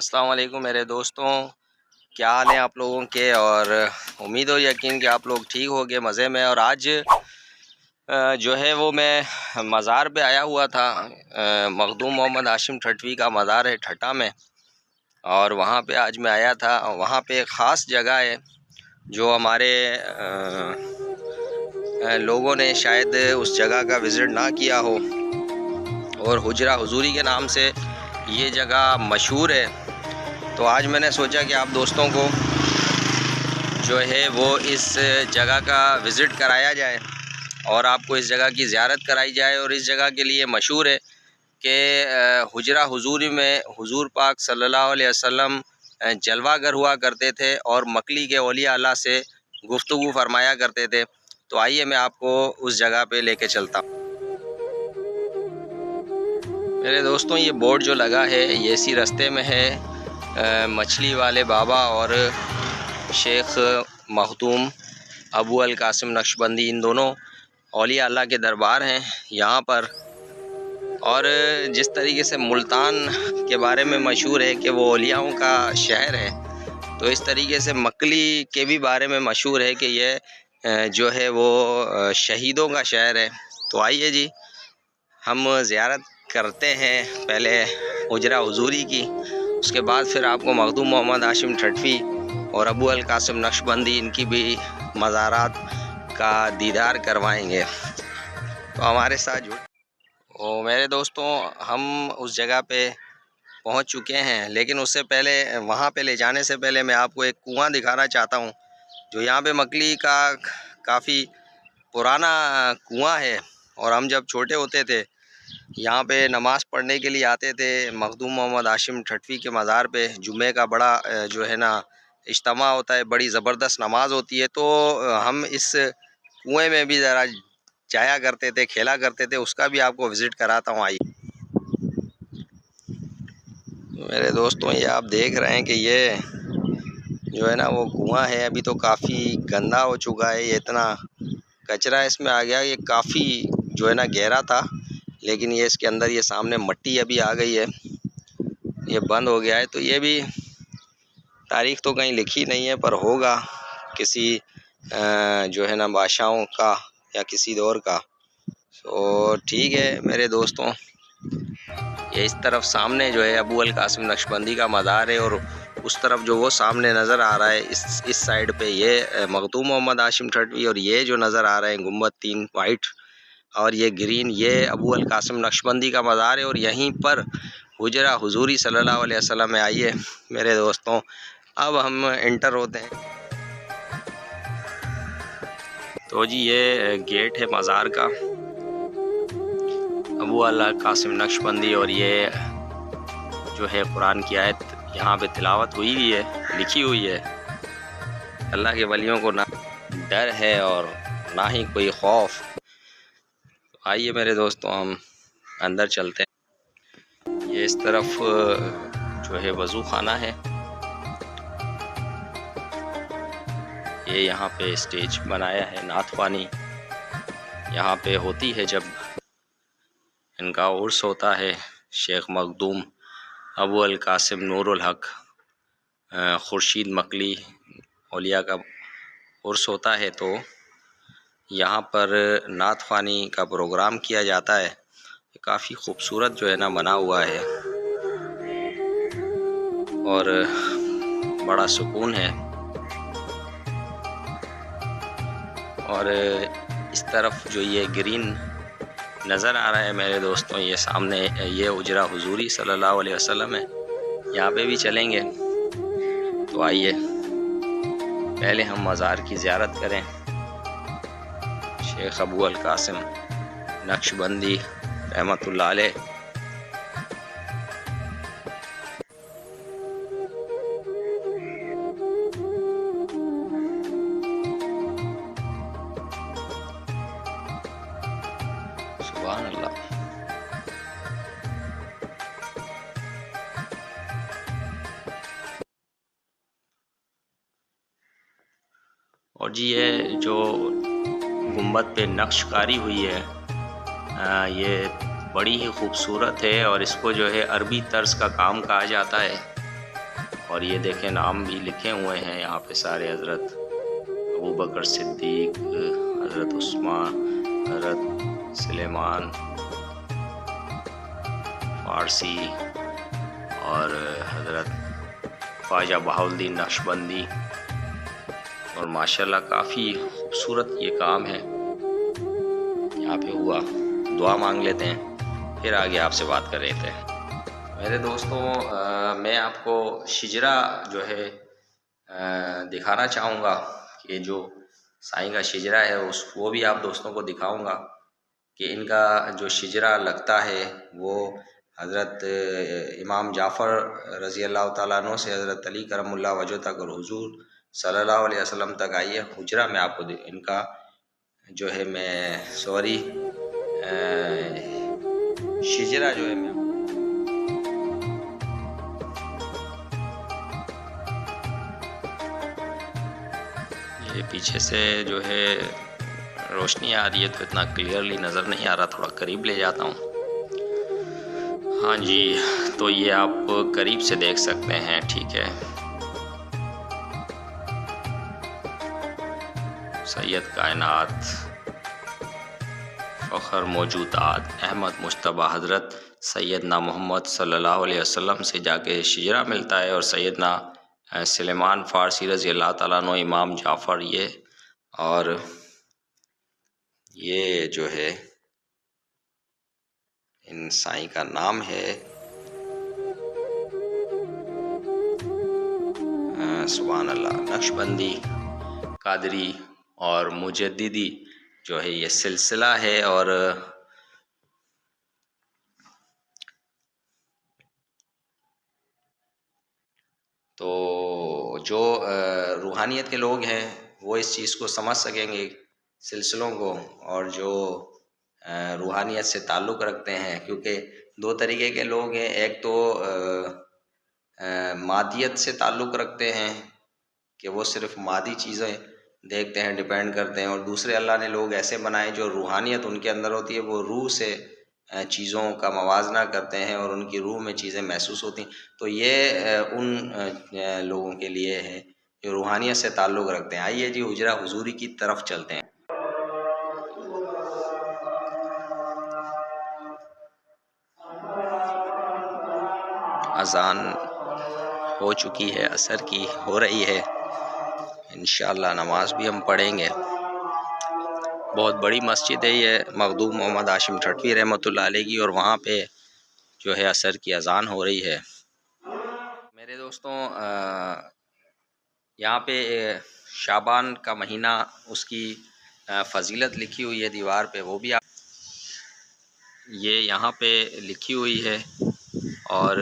अस्सलाम वालेकुम मेरे दोस्तों, क्या हाल है आप लोगों के। और उम्मीद हो यकीन कि आप लोग ठीक होंगे मज़े में। और आज जो है वो मैं मज़ार पे आया हुआ था। मखदूम मोहम्मद हाशिम ठटवी का मज़ार है ठट्टा में, और वहाँ पे आज मैं आया था। वहाँ पे एक ख़ास जगह है जो हमारे लोगों ने शायद उस जगह का विज़िट ना किया हो, और हुजरा हुजूरी के नाम से ये जगह मशहूर है। तो आज मैंने सोचा कि आप दोस्तों को जो है वो इस जगह का विज़िट कराया जाए और आपको इस जगह की ज़ियारत कराई जाए। और इस जगह के लिए मशहूर है कि हुजरा हुजूरी में हुजूर पाक सल्लल्लाहु अलैहि वसल्लम जलवागर हुआ करते थे और मकली के औलिया अल्लाह से गुफ्तगू फरमाया करते थे। तो आइए मैं आपको उस जगह पे लेके चलता हूँ। मेरे दोस्तों, ये बोर्ड जो लगा है ये इसी रास्ते में है। मछली वाले बाबा और शेख मखदूम अबू अल कासिम नक्शबंदी, इन दोनों औलिया अल्लाह के दरबार हैं यहाँ पर। और जिस तरीके से मुल्तान के बारे में मशहूर है कि वो औलियाओं का शहर है, तो इस तरीके से मकली के भी बारे में मशहूर है कि ये जो है वो शहीदों का शहर है। तो आइए जी, हम ज़ियारत करते हैं पहले हुजरा हुजूरी की, उसके बाद फिर आपको मखदूम मोहम्मद हाशिम ठटवी और अबू अल कासिम नक्शबंदी इनकी भी मज़ारात का दीदार करवाएंगे। तो हमारे साथ जुड़। ओ मेरे दोस्तों, हम उस जगह पे पहुंच चुके हैं, लेकिन उससे पहले वहां पे ले जाने से पहले मैं आपको एक कुआं दिखाना चाहता हूं जो यहाँ पे मकली का काफ़ी पुराना कुआं है। और हम जब छोटे होते थे यहाँ पे नमाज़ पढ़ने के लिए आते थे। मखदूम मोहम्मद हाशिम ठटवी के मज़ार पे जुमे का बड़ा जो है ना इज्तिमा होता है, बड़ी ज़बरदस्त नमाज होती है। तो हम इस कुएं में भी ज़रा जाया करते थे, खेला करते थे। उसका भी आपको विज़िट कराता हूँ, आइए। मेरे दोस्तों, ये आप देख रहे हैं कि ये जो है ना वो कुआं है। अभी तो काफ़ी गंदा हो चुका है, ये इतना कचरा इसमें आ गया। ये काफ़ी जो है ना गहरा था, लेकिन ये इसके अंदर ये सामने मट्टी अभी आ गई है, ये बंद हो गया है। तो ये भी तारीख़ तो कहीं लिखी नहीं है, पर होगा किसी जो है ना बादशाहों का या किसी दौर का। तो ठीक है मेरे दोस्तों, ये इस तरफ सामने जो है अबू अल कासिम नक्शबंदी का मज़ार है, और उस तरफ जो वो सामने नज़र आ रहा है इस साइड पे ये मखदूम मोहम्मद हाशिम ठटवी, और ये जो नज़र आ रहे हैं गुम्बद 3 वाइट और ये ग्रीन, ये अबू अल कासिम नक्शबंदी का मज़ार है। और यहीं पर हुजरा हुजूरी सल्लल्लाहु अलैहि वसल्लम में। आइए मेरे दोस्तों, अब हम एंटर होते हैं। तो जी ये गेट है मज़ार का, अबू अल कासिम नक्शबंदी। और ये जो है कुरान की आयत यहाँ पे तिलावत हुई है, लिखी हुई है। अल्लाह के वलियों को ना डर है और ना ही कोई खौफ। आइए मेरे दोस्तों, हम अंदर चलते हैं। ये इस तरफ जो है वज़ू खाना है। ये यहाँ पे स्टेज बनाया है, नातवानी यहाँ पे होती है जब इनका उर्स होता है। शेख मखदूम अबू अल कासिम नूरुल हक खुर्शीद मकली औलिया का उर्स होता है, तो यहाँ पर नात ख़वानी का प्रोग्राम किया जाता है। काफ़ी खूबसूरत जो है ना बना हुआ है और बड़ा सुकून है। और इस तरफ जो ये ग्रीन नज़र आ रहा है मेरे दोस्तों, ये सामने ये हुजरा हुजूरी सल्लल्लाहु अलैहि वसल्लम है। यहाँ पे भी चलेंगे। तो आइए पहले हम मज़ार की ज़ियारत करें। शेख अबू अल कासिम नक्शबंदी रहमतुल्लाह अलैह। सुभान अल्लाह। और जी ये जो गुम्बद पे नक्शकारी हुई है, ये बड़ी ही खूबसूरत है और इसको जो है अरबी तर्ज का काम कहा जाता है। और ये देखें नाम भी लिखे हुए हैं यहाँ पे सारे, हज़रत अबू बकर सिद्दीक, हज़रत उस्मान, हज़रत सुलेमान फ़ारसी और हज़रत ख्वाजा बहाउद्दीन नक्शबंदी। और माशाल्लाह काफ़ी खूबसूरत ये काम है यहाँ पे हुआ। दुआ मांग लेते हैं, फिर आगे आपसे बात कर रहे थे। मेरे दोस्तों, मैं आपको शिजरा जो है दिखाना चाहूँगा कि जो साईं का शिजरा है वो भी आप दोस्तों को दिखाऊंगा कि इनका जो शिजरा लगता है वो हज़रत इमाम जाफ़र रज़ी अल्लाह ताला अन्हु से हज़रत अली करमुल्लाह वजह तक और हुजूर सल्लल्लाहु अलैहि वसल्लम तक आई है। हुजरा में आपको इनका जो है शिजरा जो है मैं ये पीछे से जो है रोशनी आ रही है तो इतना क्लियरली नज़र नहीं आ रहा, थोड़ा करीब ले जाता हूँ। हाँ जी, तो ये आप करीब से देख सकते हैं, ठीक है। सैयद कायनात फ़ख्र मौजूदात अहमद मुश्तबा हज़रत सैयदना मोहम्मद सल्लल्लाहु अलैहि वसल्लम से जाके शिजरा मिलता है। और सैयदना सुलेमान फ़ारसी रज़ी अल्लाह ताला अन्हु, इमाम जाफ़र, ये और ये जो है इन साईं का नाम है सुभान अल्लाह, नक्शबंदी, कादरी और मुजद्दिदी जो है ये सिलसिला है। और तो जो रूहानियत के लोग हैं वो इस चीज़ को समझ सकेंगे, सिलसिलों को, और जो रूहानियत से ताल्लुक़ रखते हैं, क्योंकि दो तरीके के लोग हैं। एक तो मादियत से ताल्लुक़ रखते हैं कि वो सिर्फ़ मादी चीज़ें देखते हैं, डिपेंड करते हैं, और दूसरे अल्लाह ने लोग ऐसे बनाए जो रूहानियत उनके अंदर होती है, वो रूह से चीज़ों का मवाजना करते हैं और उनकी रूह में चीज़ें महसूस होती हैं। तो ये उन लोगों के लिए है जो रूहानियत से ताल्लुक़ रखते हैं। आइए जी हुजरा हुजूरी की तरफ चलते हैं। अज़ान हो चुकी है, असर की हो रही है, इंशाअल्लाह नमाज भी हम पढ़ेंगे। बहुत बड़ी मस्जिद है ये, मखदूम मोहम्मद हाशिम ठठवी रहमतुल्लाह अलैह की, और वहाँ पे जो है असर की अज़ान हो रही है। मेरे दोस्तों, यहाँ पे शाबान का महीना, उसकी फ़जीलत लिखी हुई है दीवार पे, वो भी आप ये यहाँ पे लिखी हुई है। और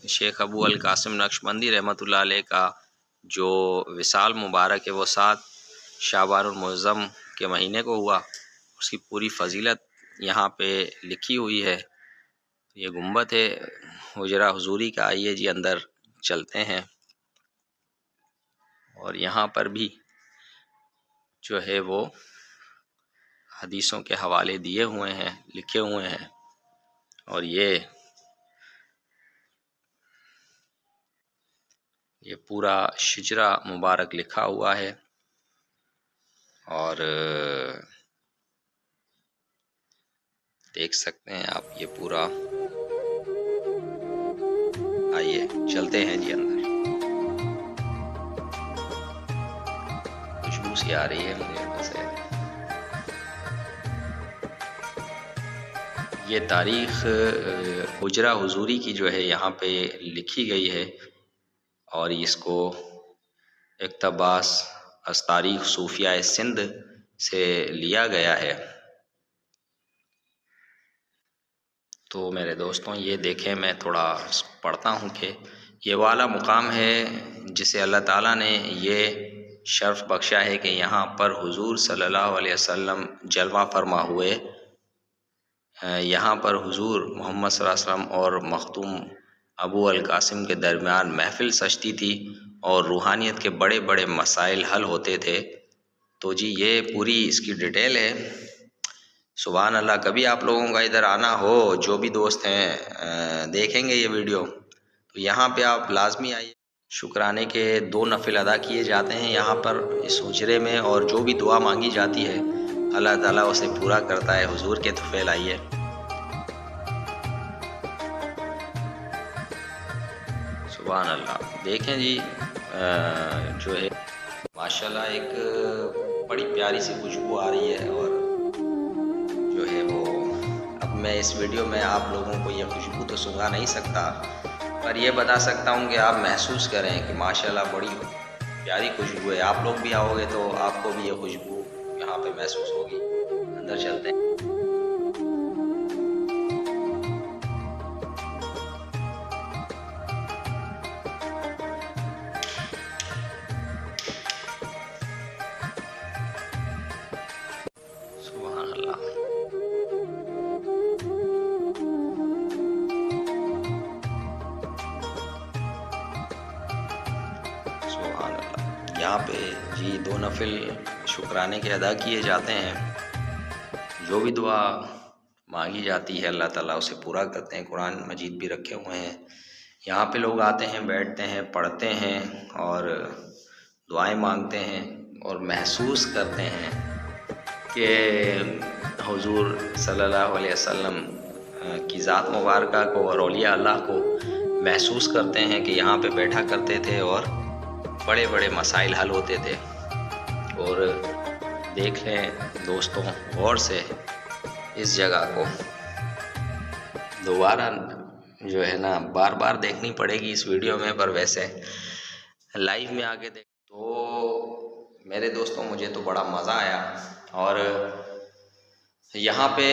शेख अबू अल कासिम नक्शबंदी रहमतुल्लाह अलैह का जो विसाल मुबारक है वो 7 शाबानुल मुअज़्ज़म के महीने को हुआ, उसकी पूरी फ़जीलत यहाँ पे लिखी हुई है। ये गुंबद है हुजरा हुजूरी का। आइए जी अंदर चलते हैं, और यहाँ पर भी जो है वो हदीसों के हवाले दिए हुए हैं, लिखे हुए हैं, और ये पूरा शिजरा मुबारक लिखा हुआ है। और देख सकते हैं आप ये पूरा। आइए चलते हैं जी अंदर। खुशबू सी आ रही है मुझे बस। ये तारीख़ हुजरा हुजूरी की जो है यहाँ पे लिखी गई है, और इसको इक़्तबास अस तारीख़ सूफिया सिंध से लिया गया है। तो मेरे दोस्तों ये देखें, मैं थोड़ा पढ़ता हूँ कि ये वाला मुकाम है जिसे अल्लाह ताला ने ये शर्फ़ बख्शा है कि यहाँ पर हुजूर सल्लल्लाहु अलैहि वसल्लम जलवा फरमा हुए। यहाँ पर हुजूर मोहम्मद सल्लल्लाहु अलैहि वसल्लम और मखदूम अबू अल कासिम के दरमियान महफ़िल सजती थी और रूहानियत के बड़े बड़े मसाइल हल होते थे। तो जी ये पूरी इसकी डिटेल है। सुभान अल्लाह। कभी आप लोगों का इधर आना हो, जो भी दोस्त हैं देखेंगे ये वीडियो, तो यहाँ पे आप लाजमी आइए। शुक्राने के 2 नफिल अदा किए जाते हैं यहाँ पर इस हुजरे में, और जो भी दुआ मांगी जाती है अल्लाह ताला उसे पूरा करता है। हुजूर के तुफ़ैल आइए। सुभान अल्लाह। देखें जी, जो है माशाल्लाह एक बड़ी प्यारी सी खुशबू आ रही है, और जो है वो अब मैं इस वीडियो में आप लोगों को ये खुशबू तो सुंघा नहीं सकता, पर ये बता सकता हूँ कि आप महसूस करें कि माशाल्लाह बड़ी प्यारी खुशबू है। आप लोग भी आओगे तो आपको भी ये खुशबू यहाँ पे महसूस होगी। अंदर चलते हैं। सुभान अल्लाह। सुभान अल्लाह। यहाँ पे जी 2 नफिल शुक्राने के अदा किए जाते हैं। जो भी दुआ मांगी जाती है अल्लाह ताला उसे पूरा करते हैं। कुरान मजीद भी रखे हुए हैं। यहाँ पे लोग आते हैं, बैठते हैं, पढ़ते हैं और दुआएं मांगते हैं, और महसूस करते हैं कि हुजूर सल्लल्लाहु अलैहि वसल्लम की ज़ात मुबारका को और औलिया अल्लाह को महसूस करते हैं कि यहाँ पे बैठा करते थे और बड़े बड़े मसाइल हल होते थे। और देख लें दोस्तों गौर से इस जगह को, दोबारा जो है ना बार बार देखनी पड़ेगी इस वीडियो में, पर वैसे लाइव में आके देख तो मेरे दोस्तों मुझे तो बड़ा मज़ा आया। और यहाँ पे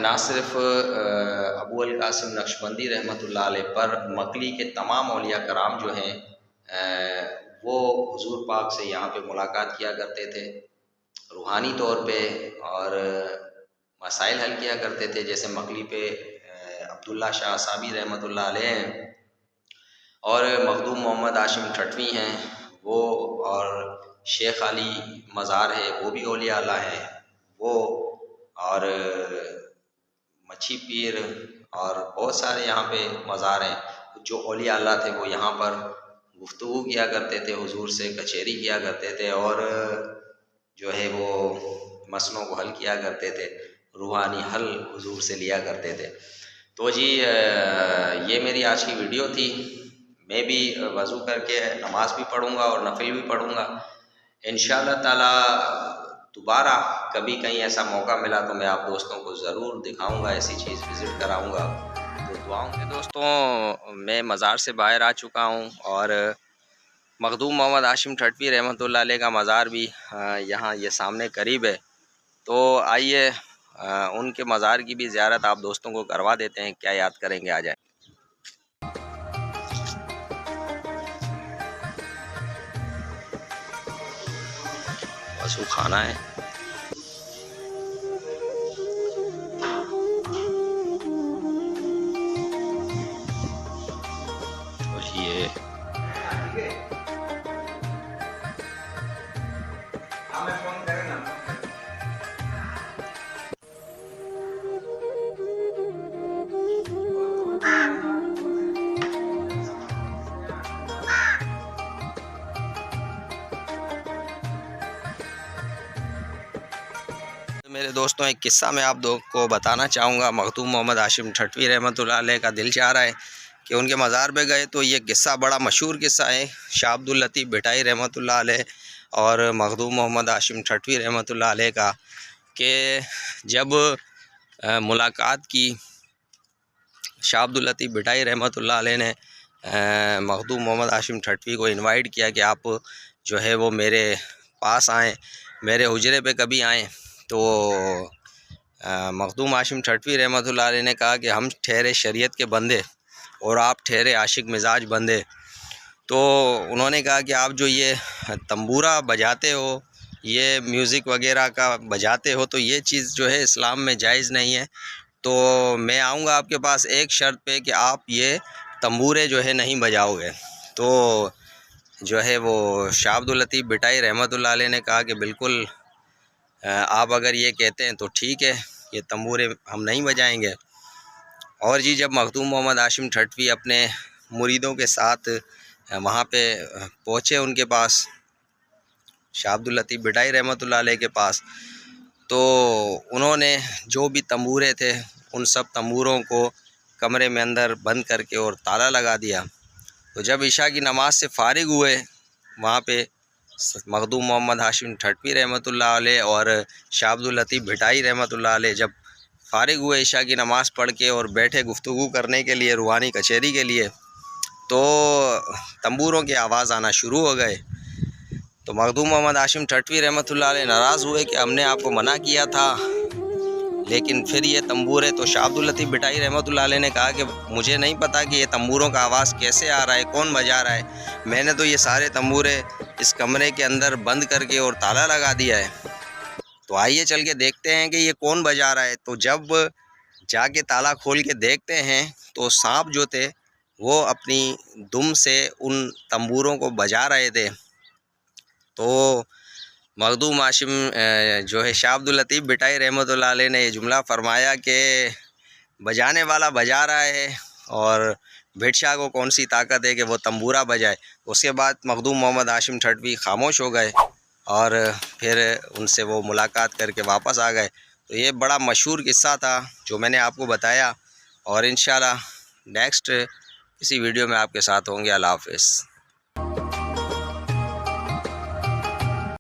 ना सिर्फ अबू अल कासिम नक्शबंदी रहमतुल्लाह अलैह पर मकली के तमाम औलिया कराम जो हैं वो हुजूर पाक से यहाँ पे मुलाकात किया करते थे रूहानी तौर पे, और मसाइल हल किया करते थे। जैसे मकली पे अब्दुल्ला शाह साबी रहमतुल्लाह अलैह हैं, और मखदूम मोहम्मद हाशिम ठटवी हैं वो, और शेख अली मज़ार है वो भी औलिया अल्लाह है वो, और मच्छी पीर और बहुत सारे यहाँ पे मज़ार हैं। जो औलिया अल्लाह थे वो यहाँ पर गुफ्तगू किया करते थे हुजूर से, कचहरी किया करते थे, और जो है वो मसलों को हल किया करते थे, रूहानी हल हुजूर से लिया करते थे। तो जी ये मेरी आज की वीडियो थी। मैं भी वज़ू करके नमाज भी पढ़ूँगा और नफिल भी पढ़ूँगा इंशाअल्लाह ताला। दोबारा कभी कहीं ऐसा मौका मिला तो मैं आप दोस्तों को ज़रूर दिखाऊंगा, ऐसी चीज़ विज़िट कराऊंगा। तो दुआओं के दोस्तों मैं मज़ार से बाहर आ चुका हूं, और मखदूम मोहम्मद हाशिम ठटवी रहमतुल्लाह अलैह का मज़ार भी यहाँ ये सामने करीब है। तो आइए उनके मज़ार की भी ज़ियारत आप दोस्तों को करवा देते हैं। क्या याद करेंगे, आ जाए। बस वो खाना है। और ये मेरे दोस्तों एक किस्सा मैं आप लोग को बताना चाहूँगा। मखदूम मोहम्मद हाशिम ठटवी रहमतुल्लाह अलैह का दिल चाह रहा है कि उनके मज़ार पे गए, तो ये किस्सा बड़ा मशहूर किस्सा है। शाह अब्दुल लतीफ़ भिटाई रहमतुल्लाह अलैह और मखदूम मोहम्मद हाशिम ठटवी रहमतुल्लाह अलैह का, कि जब मुलाकात की शाह अब्दुल लतीफ़ भिटाई रहमतुल्लाह अलैह ने मखदूम मोहम्मद हाशिम ठटवी को इनवाइट किया कि आप जो है वो मेरे पास आएँ, मेरे हुजरे पे कभी आएँ। तो मखदूम हाशिम ठटवी रहमतुल्लाह अलैह ने कहा कि हम ठहरे शरीयत के बंदे और आप ठहरे आशिक मिजाज बंदे। तो उन्होंने कहा कि आप जो ये तंबूरा बजाते हो, ये म्यूज़िक वगैरह का बजाते हो, तो ये चीज़ जो है इस्लाम में जायज़ नहीं है। तो मैं आऊँगा आपके पास एक शर्त पे कि आप ये तंबूरे जो है नहीं बजाओगे। तो जो है वो शाह अब्दुल लतीफ़ भिटाई रहमतुल्लाह अलैह ने कहा कि बिल्कुल आप अगर ये कहते हैं तो ठीक है, ये तंबूरे हम नहीं बजाएंगे। और जी जब मखदूम मोहम्मद हाशिम ठटवी अपने मुरीदों के साथ वहाँ पे पहुँचे उनके पास, शाह अब्दुल लतीफ़ भिटाई रहमतुल्लाह अलैह के पास। तो उन्होंने जो भी तंबूरे थे उन सब तंबूरों को कमरे में अंदर बंद करके और ताला लगा दिया। तो जब इशा की नमाज से फ़ारिग हुए, वहाँ पे मखदूम मोहम्मद हाशिम ठटवी रहमतुल्लाह अलैह और शाह अब्दुल लतीफ़ भिटाई रहमतुल्लाह अलैह जब फ़ारिग हुए इशा की नमाज़ पढ़ के और बैठे गुफ्तगू करने के लिए रूहानी कचहरी के लिए, तो तंबूरों की आवाज़ आना शुरू हो गए। तो मखदूम मोहम्मद हाशिम ठटवी रहमतुल्लाह अलैह नाराज़ हुए कि हमने आपको मना किया था, लेकिन फिर ये तंबूरे, तो शाह अब्दुल लतीफ़ भिटाई रहमतुल्लाह अलैह ने कहा कि मुझे नहीं पता कि ये तंबूरों का आवाज़ कैसे आ रहा है, कौन बजा रहा है। मैंने तो ये सारे तंबूरे इस कमरे के अंदर बंद करके और ताला लगा दिया है। तो आइए चल के देखते हैं कि ये कौन बजा रहा है। तो जब जाके ताला खोल के देखते हैं तो सांप जो थे वो अपनी दुम से उन तंबूरों को बजा रहे थे। तो मखदूम हाशिम जो है शाह अब्दुल लतीफ़ भिटाई रहमतुल्लाह अलैह ने ये जुमला फरमाया कि बजाने वाला बजा रहा है और भिटशाह को कौन सी ताकत है कि वो तंबूरा बजाए। उसके बाद मखदूम मोहम्मद हाशिम ठटवी खामोश हो गए और फिर उनसे वो मुलाकात करके वापस आ गए। तो ये बड़ा मशहूर किस्सा था जो मैंने आपको बताया, और इंशाल्लाह नेक्स्ट किसी वीडियो में आपके साथ होंगे। अल्लाह हाफ़िज़।